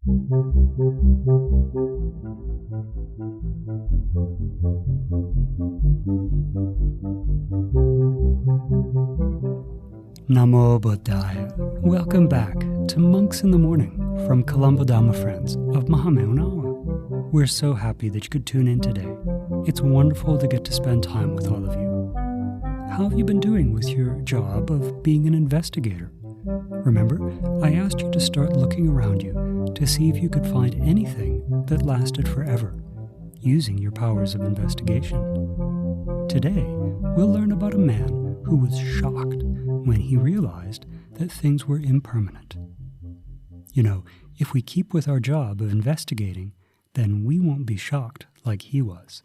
Namo Buddhaya. Welcome back to Monks in the Morning from Colombo Dhamma Friends of Mahamayonawa. We're so happy that you could tune in today. It's wonderful to get to spend time with all of you. How have you been doing with your job of being an investigator? Remember, I asked you to start looking around you to see if you could find anything that lasted forever, using your powers of investigation. Today, we'll learn about a man who was shocked when he realized that things were impermanent. You know, if we keep with our job of investigating, then we won't be shocked like he was.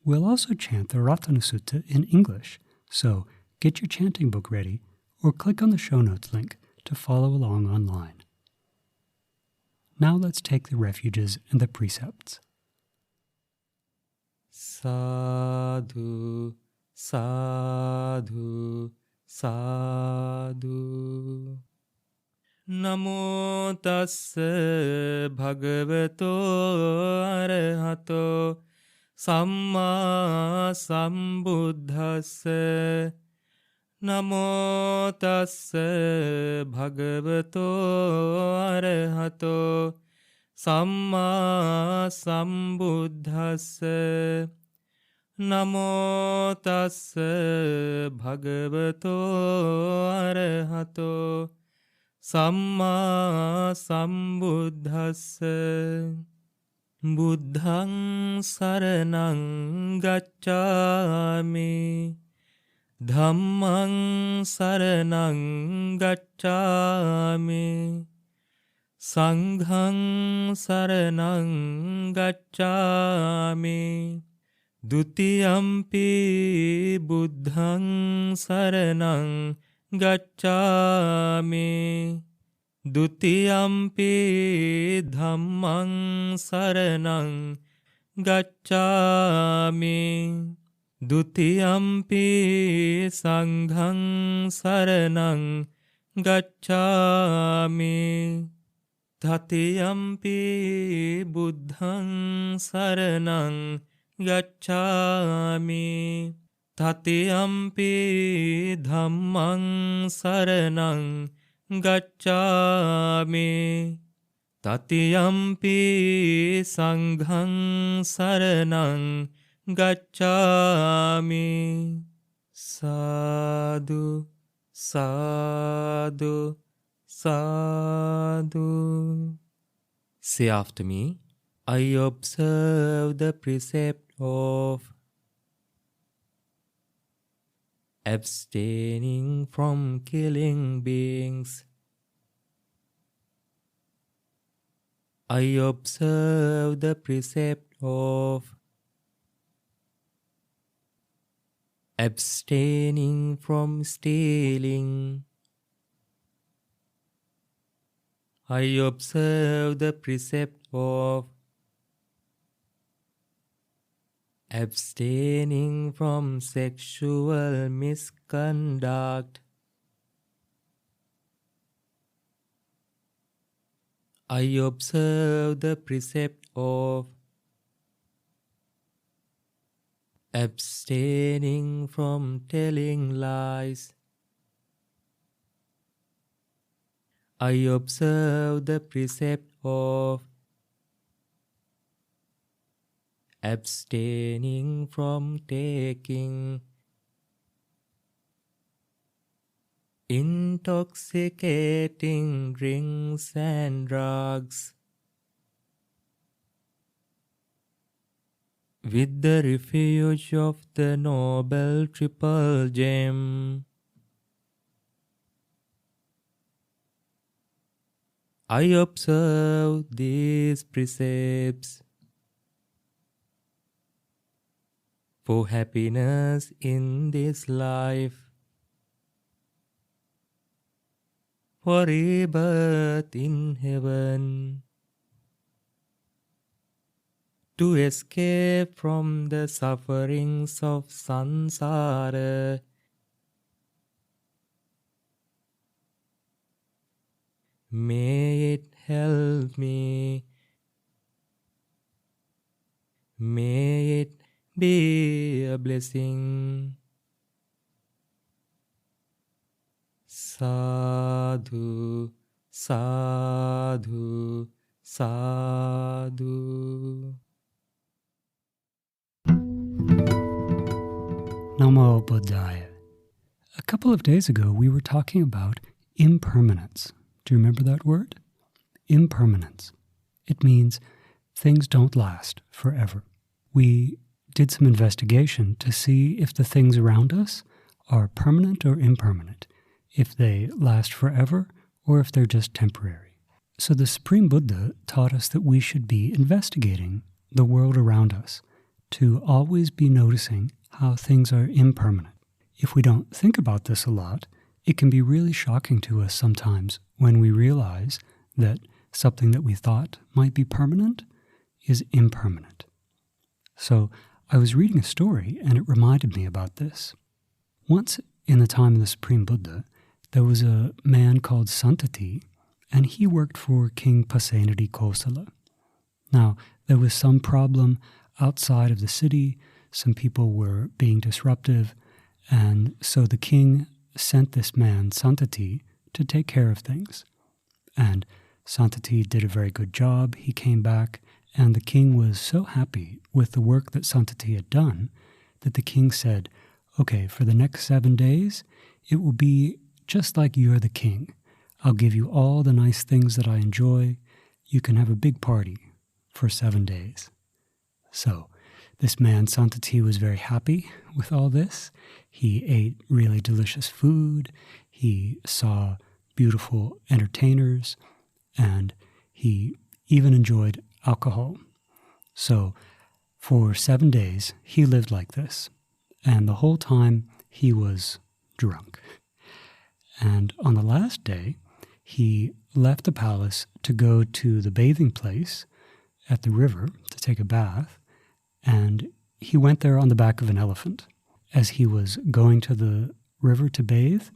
We'll also chant the Ratana Sutta in English, so get your chanting book ready or click on the show notes link to follow along online. Now let's take the refuges and the precepts. Sadhu, sadhu, sadhu. Namo tassa bhagavato arahato samma sambuddhassa. Namo tassa bhagavato arahato samma sambuddhassa. Namo tassa bhagavato arahato samma sambuddhassa. Buddhaṃ saraṇaṃ gacchāmi. Dhammaṃ saraṇaṃ gacchāmi. Saṅghaṃ saraṇaṃ gacchāmi. Dutiyampi buddhaṃ saraṇaṃ gacchāmi. Dutiyampi dhammaṃ saraṇaṃ gacchāmi. Dutiyampi saṅghaṃ saraṇaṃ gacchāmi. Tatiyampi buddhaṃ saraṇaṃ gacchāmi. Tatiyampi dhammaṃ saraṇaṃ gacchāmi. Tatiyampi saṅghaṃ saraṇaṃ gacchāmi. Sadhu, sadhu, sadhu. Say after me, I observe the precept of abstaining from killing beings. I observe the precept of abstaining from stealing. I observe the precept of abstaining from sexual misconduct. I observe the precept of abstaining from telling lies. I observe the precept of abstaining from taking intoxicating drinks and drugs. With the refuge of the Noble Triple Gem, I observe these precepts for happiness in this life, for rebirth in heaven, to escape from the sufferings of samsara. May it help me. May it be a blessing. Sadhu, sadhu, sadhu. Namo Buddhaya. A couple of days ago, we were talking about impermanence. Do you remember that word? Impermanence. It means things don't last forever. We did some investigation to see if the things around us are permanent or impermanent, if they last forever or if they're just temporary. So the Supreme Buddha taught us that we should be investigating the world around us, to always be noticing how things are impermanent. If we don't think about this a lot, it can be really shocking to us sometimes when we realize that something that we thought might be permanent is impermanent. So I was reading a story and it reminded me about this. Once in the time of the Supreme Buddha, there was a man called Santati, and he worked for King Pasenadi Kosala. Now, there was some problem outside of the city. Some people were being disruptive, and so the king sent this man, Santati, to take care of things. And Santati did a very good job. He came back, and the king was so happy with the work that Santati had done that the king said, okay, for the next 7 days, it will be just like you're the king. I'll give you all the nice things that I enjoy. You can have a big party for 7 days. So this man, Santati, was very happy with all this. He ate really delicious food. He saw beautiful entertainers, and he even enjoyed alcohol. So for 7 days, he lived like this. And the whole time, he was drunk. And on the last day, he left the palace to go to the bathing place at the river to take a bath. And he went there on the back of an elephant. As he was going to the river to bathe,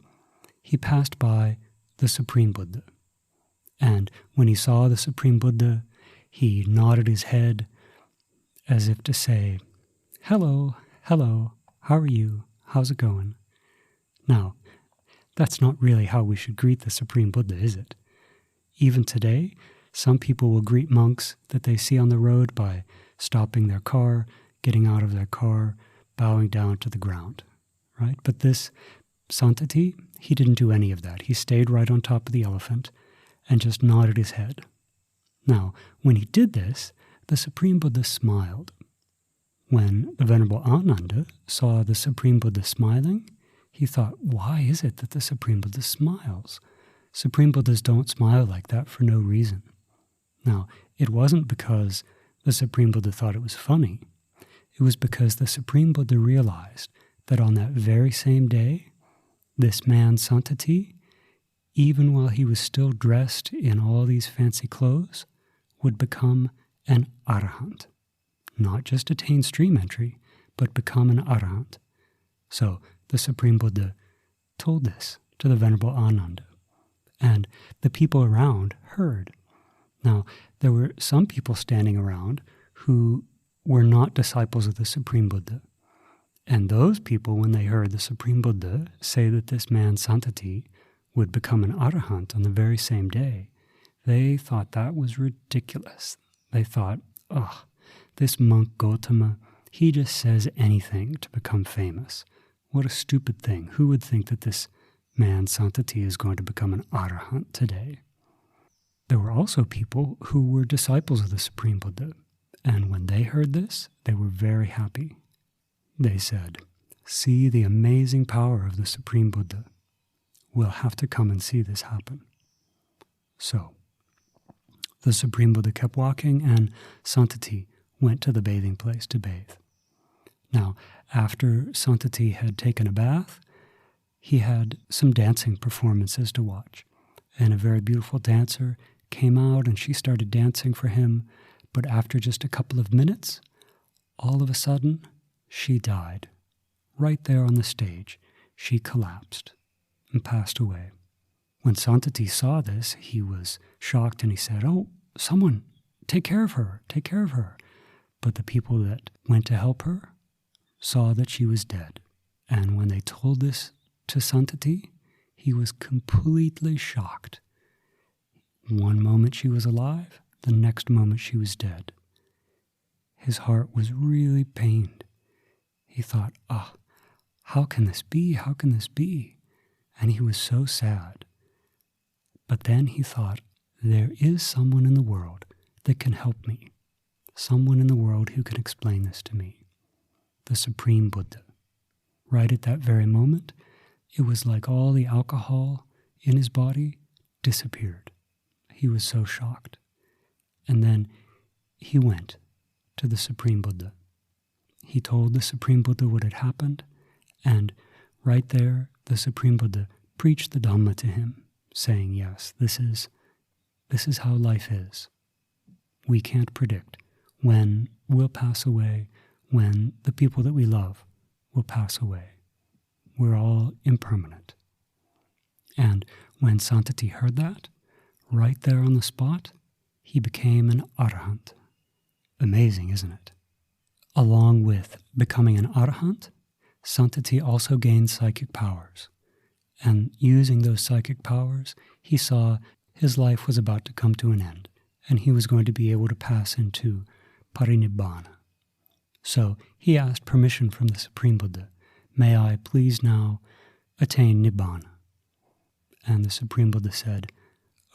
he passed by the Supreme Buddha. And when he saw the Supreme Buddha, he nodded his head as if to say, hello, hello, how are you? How's it going? Now, that's not really how we should greet the Supreme Buddha, is it? Even today, some people will greet monks that they see on the road by stopping their car, getting out of their car, bowing down to the ground, right? But this Santati, he didn't do any of that. He stayed right on top of the elephant and just nodded his head. Now, when he did this, the Supreme Buddha smiled. When the Venerable Ananda saw the Supreme Buddha smiling, he thought, why is it that the Supreme Buddha smiles? Supreme Buddhas don't smile like that for no reason. Now, it wasn't because the Supreme Buddha thought it was funny. It was because the Supreme Buddha realized that on that very same day, this man Santati, even while he was still dressed in all these fancy clothes, would become an arahant. Not just attain stream entry, but become an arahant. So the Supreme Buddha told this to the Venerable Ananda, and the people around heard. Now, there were some people standing around who were not disciples of the Supreme Buddha. And those people, when they heard the Supreme Buddha say that this man Santati would become an arahant on the very same day, they thought that was ridiculous. They thought, this monk Gautama, he just says anything to become famous. What a stupid thing. Who would think that this man Santati is going to become an arahant today? There were also people who were disciples of the Supreme Buddha, and when they heard this, they were very happy. They said, see the amazing power of the Supreme Buddha. We'll have to come and see this happen. So, the Supreme Buddha kept walking, and Santati went to the bathing place to bathe. Now, after Santati had taken a bath, he had some dancing performances to watch, and a very beautiful dancer came out and she started dancing for him, but after just a couple of minutes, all of a sudden, she died. Right there on the stage, she collapsed and passed away. when Santati saw this, he was shocked and he said, "Oh, someone, take care of her, take care of her." But the people that went to help her saw that she was dead. And when they told this to Santati, he was completely shocked. One moment she was alive, the next moment she was dead. His heart was really pained. He thought, how can this be? How can this be? And he was so sad. But then he thought, there is someone in the world that can help me. Someone in the world who can explain this to me. The Supreme Buddha. Right at that very moment, it was like all the alcohol in his body disappeared. He was so shocked. And then he went to the Supreme Buddha. He told the Supreme Buddha what had happened, and right there, the Supreme Buddha preached the Dhamma to him, saying, yes, this is how life is. We can't predict when we'll pass away, when the people that we love will pass away. We're all impermanent. And when Santati heard that, right there on the spot, he became an arahant. Amazing, isn't it? Along with becoming an arahant, Santati also gained psychic powers. And using those psychic powers, he saw his life was about to come to an end, and he was going to be able to pass into parinibbana. So he asked permission from the Supreme Buddha, "May I please now attain nibbana?" And the Supreme Buddha said,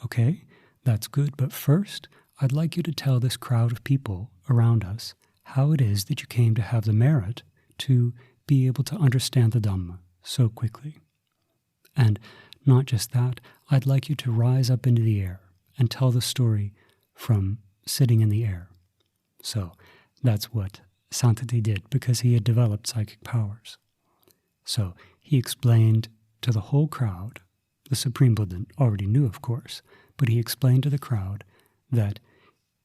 "Okay, that's good, but first I'd like you to tell this crowd of people around us how it is that you came to have the merit to be able to understand the Dhamma so quickly. And not just that, I'd like you to rise up into the air and tell the story from sitting in the air." So that's what Santati did, because he had developed psychic powers. So he explained to the whole crowd, the Supreme Buddha already knew, of course, but he explained to the crowd that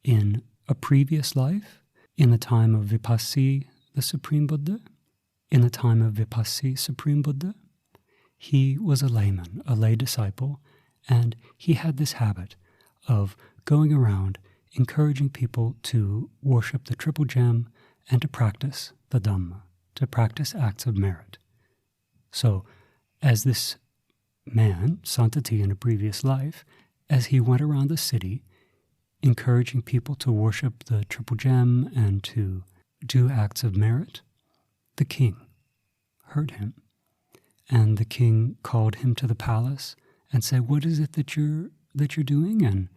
in a previous life, in the time of Vipassi, the Supreme Buddha, in the time of Vipassi, Supreme Buddha, he was a layman, a lay disciple, and he had this habit of going around encouraging people to worship the Triple Gem and to practice the Dhamma, to practice acts of merit. So, as this man, Santati in a previous life, as he went around the city encouraging people to worship the Triple Gem and to do acts of merit, the king heard him. And the king called him to the palace and said, "What is it that you're doing?" And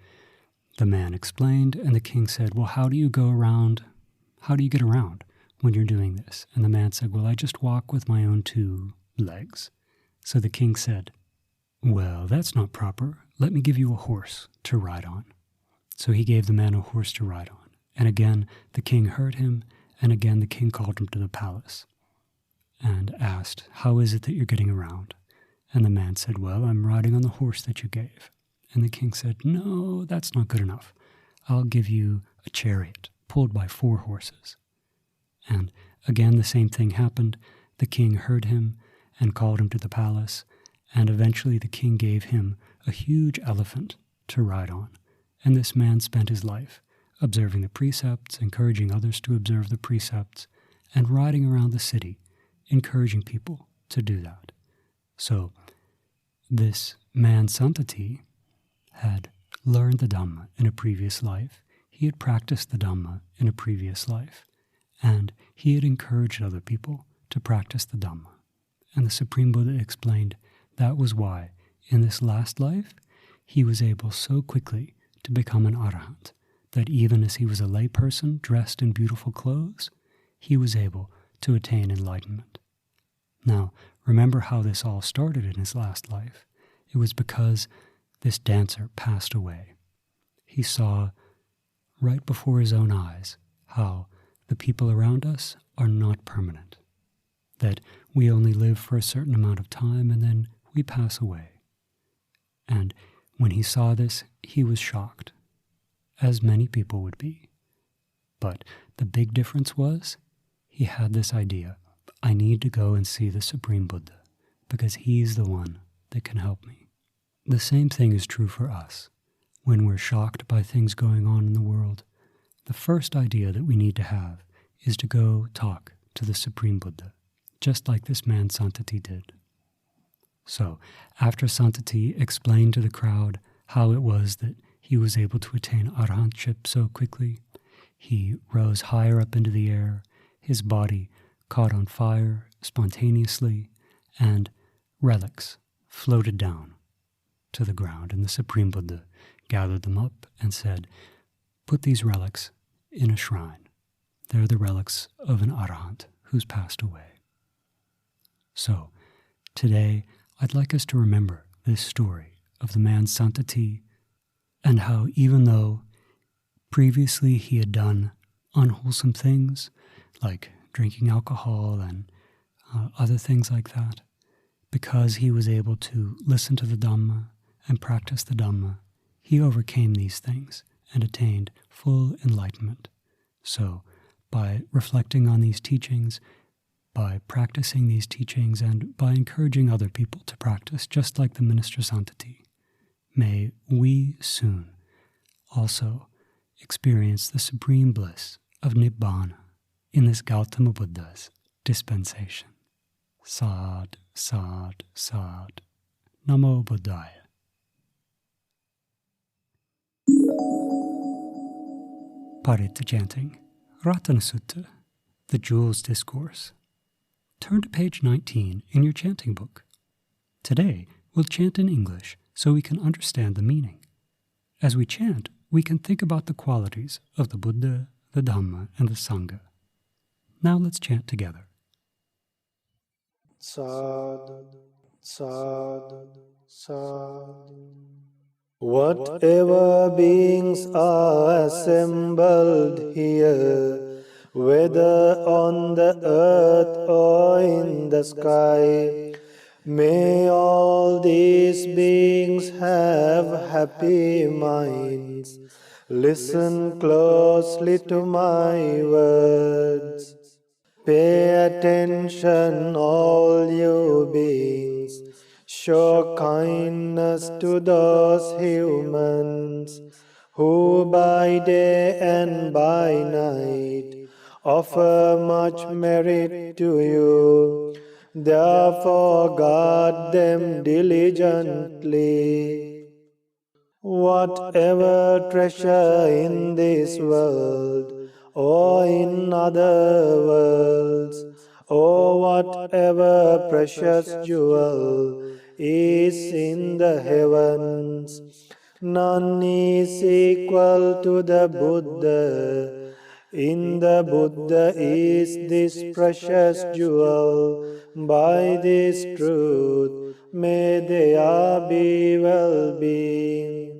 the man explained, and the king said, "Well, how do you get around when you're doing this?" And the man said, "Well, I just walk with my own 2 legs." So the king said, "Well, that's not proper. Let me give you a horse to ride on." So he gave the man a horse to ride on. And again, the king heard him, and again the king called him to the palace and asked, "How is it that you're getting around?" And the man said, "Well, I'm riding on the horse that you gave." And the king said, "No, that's not good enough. I'll give you a chariot pulled by 4 horses. And again the same thing happened. The king heard him and called him to the palace, and eventually the king gave him a huge elephant to ride on. And this man spent his life observing the precepts, encouraging others to observe the precepts, and riding around the city, encouraging people to do that. So this man Santati had learned the Dhamma in a previous life. He had practiced the Dhamma in a previous life, and he had encouraged other people to practice the Dhamma. And the Supreme Buddha explained that was why, in this last life, he was able so quickly to become an arahant, that even as he was a lay person dressed in beautiful clothes, he was able to attain enlightenment. Now, remember how this all started in his last life. It was because this dancer passed away. He saw right before his own eyes how the people around us are not permanent, that we only live for a certain amount of time and then we pass away. And when he saw this, he was shocked, as many people would be. But the big difference was, he had this idea, I need to go and see the Supreme Buddha, because he's the one that can help me. the same thing is true for us. When we're shocked by things going on in the world, the first idea that we need to have is to go talk to the Supreme Buddha, just like this man Santati did. So, after Santati explained to the crowd how it was that he was able to attain arahantship so quickly, he rose higher up into the air, his body caught on fire spontaneously, and relics floated down to the ground, and the Supreme Buddha gathered them up and said, "Put these relics in a shrine. They're the relics of an arahant who's passed away." So, today I'd like us to remember this story of the man Santati and how even though previously he had done unwholesome things like drinking alcohol and other things like that, because he was able to listen to the Dhamma and practice the Dhamma, he overcame these things and attained full enlightenment. So, by reflecting on these teachings, by practicing these teachings, and by encouraging other people to practice, just like the minister Santati, may we soon also experience the supreme bliss of Nibbana in this Gautama Buddha's dispensation. Sad, sad, sad. Namo Buddhaya. Paritta chanting, Ratana Sutta, the Jewels Discourse. Turn to page 19 in your chanting book. Today, we'll chant in English so we can understand the meaning. As we chant, we can think about the qualities of the Buddha, the Dhamma, and the Sangha. Now let's chant together. Sadhu, sadhu, sadhu. Whatever beings are assembled here, whether on the earth or in the sky, may all these beings have happy minds. Listen closely to my words. Pay attention, all you beings. Show kindness to those humans who by day and by night offer much merit to you. Therefore guard them diligently. Whatever treasure in this world or in other worlds, or whatever precious jewel is in the heavens, none is equal to the Buddha. In the Buddha is this precious jewel. By this truth, may there be well-being.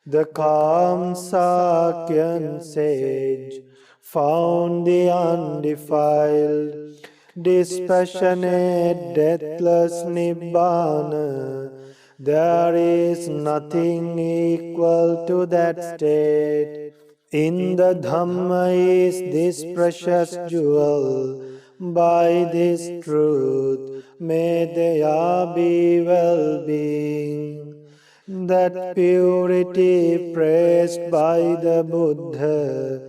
The calm Sakyan sage found the undefiled, dispassionate, deathless Nibbana. There is nothing equal to that state. In the Dhamma is this precious jewel. By this truth, may there be well-being. That purity praised by the Buddha,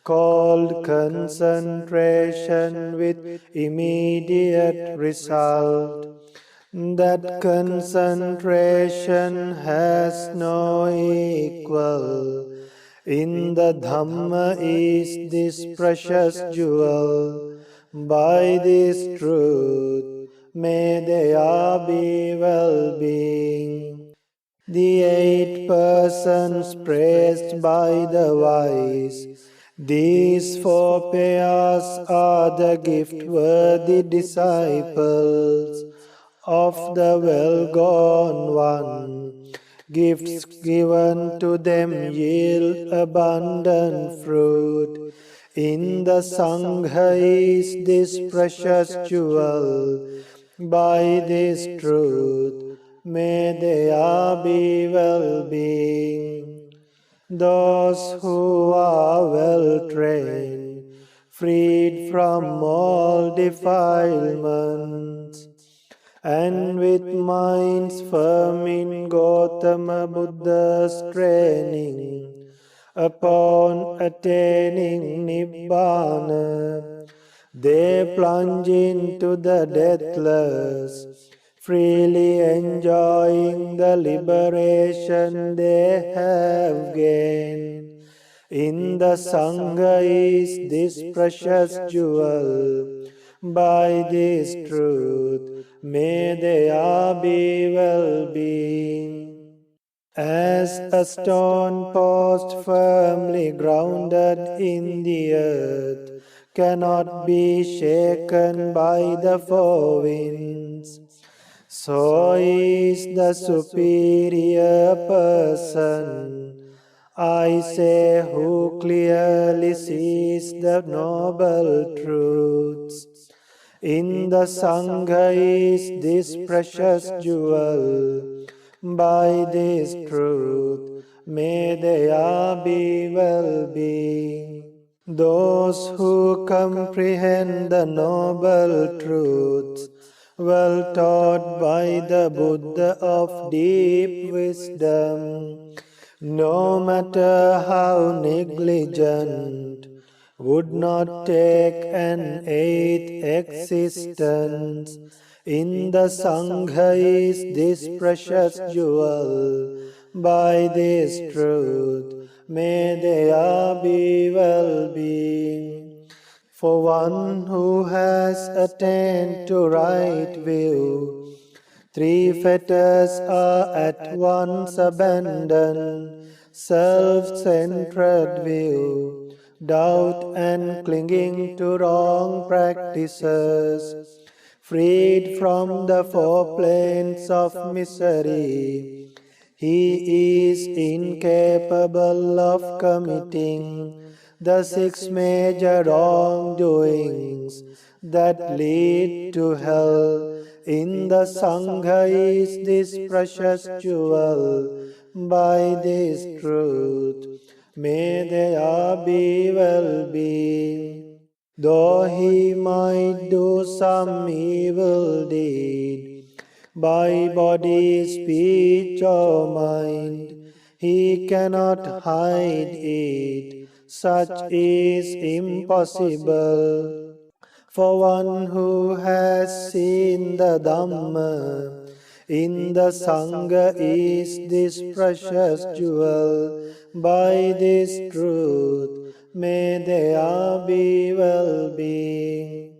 called concentration with immediate result. That concentration has no equal. In the Dhamma is this precious jewel. By this truth, may there be well-being. The 8 persons praised by the wise, these 4 pairs are the gift-worthy disciples of the well-gone one. Gifts given to them yield abundant fruit. In the Sangha is this precious jewel. By this truth, may there be well-being. Those who are well-trained, freed from all defilements, and with minds firm in Gautama Buddha's training, upon attaining Nibbana, they plunge into the deathless, freely enjoying the liberation they have gained. In the Sangha is this precious jewel. By this truth, may their be well-being. As a stone post firmly grounded in the earth cannot be shaken by the four winds, so is the superior person, I say, who clearly sees the noble truths. In the Sangha is this precious jewel. By this truth, may their be well-being. Those who comprehend the noble truths, well taught by the Buddha of deep wisdom, no matter how negligent, would not take an eighth existence. In the Sangha is this precious jewel. By this truth, may their be well-being. For one who has attained to right view, three fetters are at once abandoned: self-centered view, doubt and clinging to wrong practices, freed from the four planes of misery. He is incapable of committing the six major wrongdoings that lead to hell. In the Sangha is this precious jewel. By this truth, may their be well-being. Though he might do some evil deed, by body, speech, or mind, he cannot hide it. Such is impossible. For one who has seen the Dhamma, in the Sangha is this precious jewel. By this truth, may there be well-being.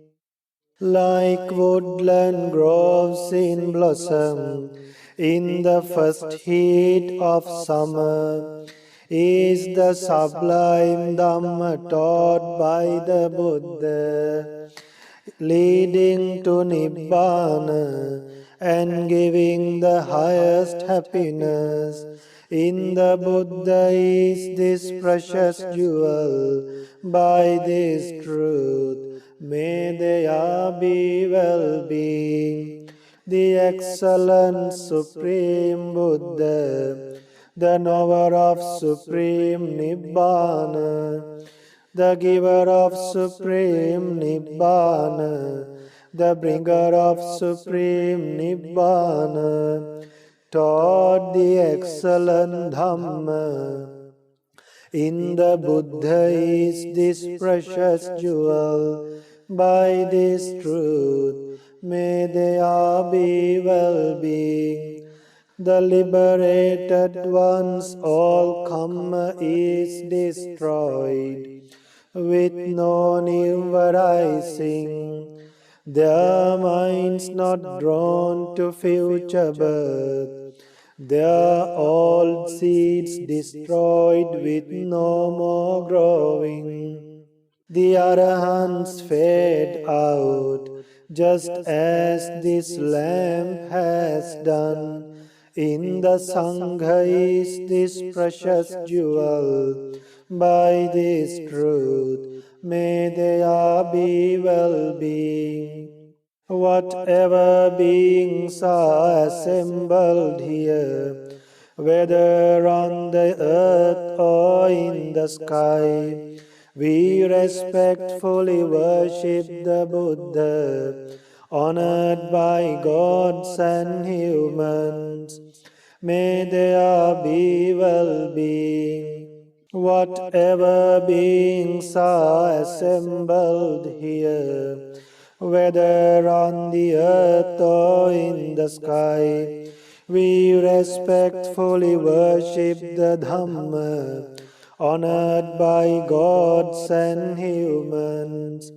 Like woodland groves in blossom, in the first heat of summer, is the sublime Dhamma taught by the Buddha, leading to Nibbana and giving the highest happiness. In the Buddha is this precious jewel. By this truth, may there be well-being. The excellent Supreme Buddha, the knower of Supreme Nibbana, the giver of Supreme Nibbana, the bringer of Supreme Nibbana, taught the excellent Dhamma. In the Buddha is this precious jewel. By this truth, may there be well-being. The liberated ones, all karma is destroyed, with no new arising, their minds not drawn to future birth, their old seeds destroyed with no more growing. The Arahants fade out, just as this lamp has done. In the Sangha is this precious jewel. By this truth, may there be well-being. Whatever beings are assembled here, whether on the earth or in the sky, we respectfully worship the Buddha. honored by gods and humans. May there be well-being. Whatever beings are assembled here, whether on the earth or in the sky, we respectfully worship the Dhamma, honored by gods and humans.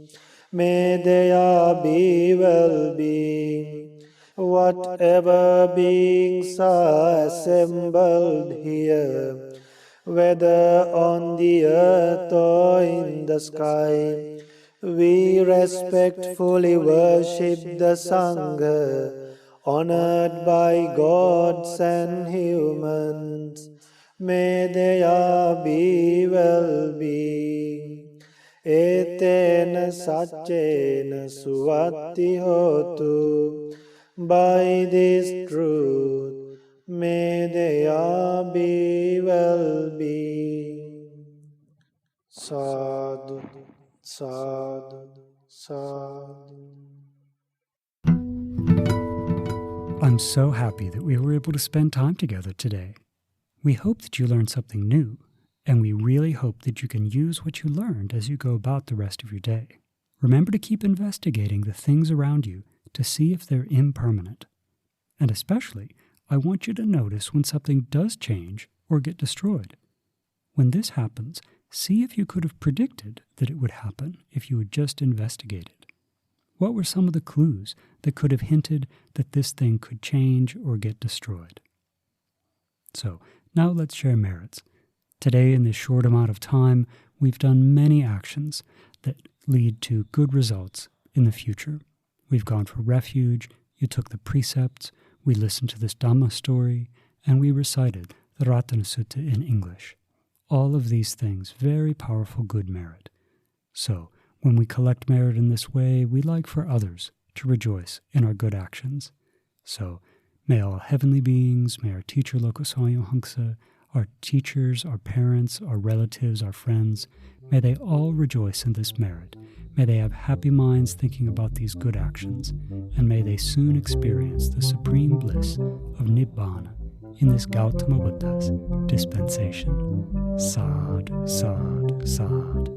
May there be well-being. Whatever beings are assembled here, whether on the earth or in the sky, we respectfully worship the Sangha, honored by gods and humans. May there be well-being. Etena saccena suvatti hotu. By this truth, may there be well-being. Sadhu, sadhu, sadhu. I'm so happy that we were able to spend time together today. We hope that you learned something new, and we really hope that you can use what you learned as you go about the rest of your day. Remember to keep investigating the things around you to see if they're impermanent. And especially, I want you to notice when something does change or get destroyed. When this happens, see if you could have predicted that it would happen if you had just investigated. What were some of the clues that could have hinted that this thing could change or get destroyed? So, now let's share merits. Today, in this short amount of time, we've done many actions that lead to good results in the future. We've gone for refuge, you took the precepts, we listened to this Dhamma story, and we recited the Ratana Sutta in English. All of these things, very powerful good merit. So, when we collect merit in this way, we like for others to rejoice in our good actions. So, may all heavenly beings, may our teacher Lokosayo Hangsa, our teachers, our parents, our relatives, our friends, may they all rejoice in this merit. May they have happy minds thinking about these good actions, and may they soon experience the supreme bliss of Nibbana in this Gautama Buddha's dispensation. Sad, sad, sad.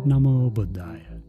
Namo Buddhaya.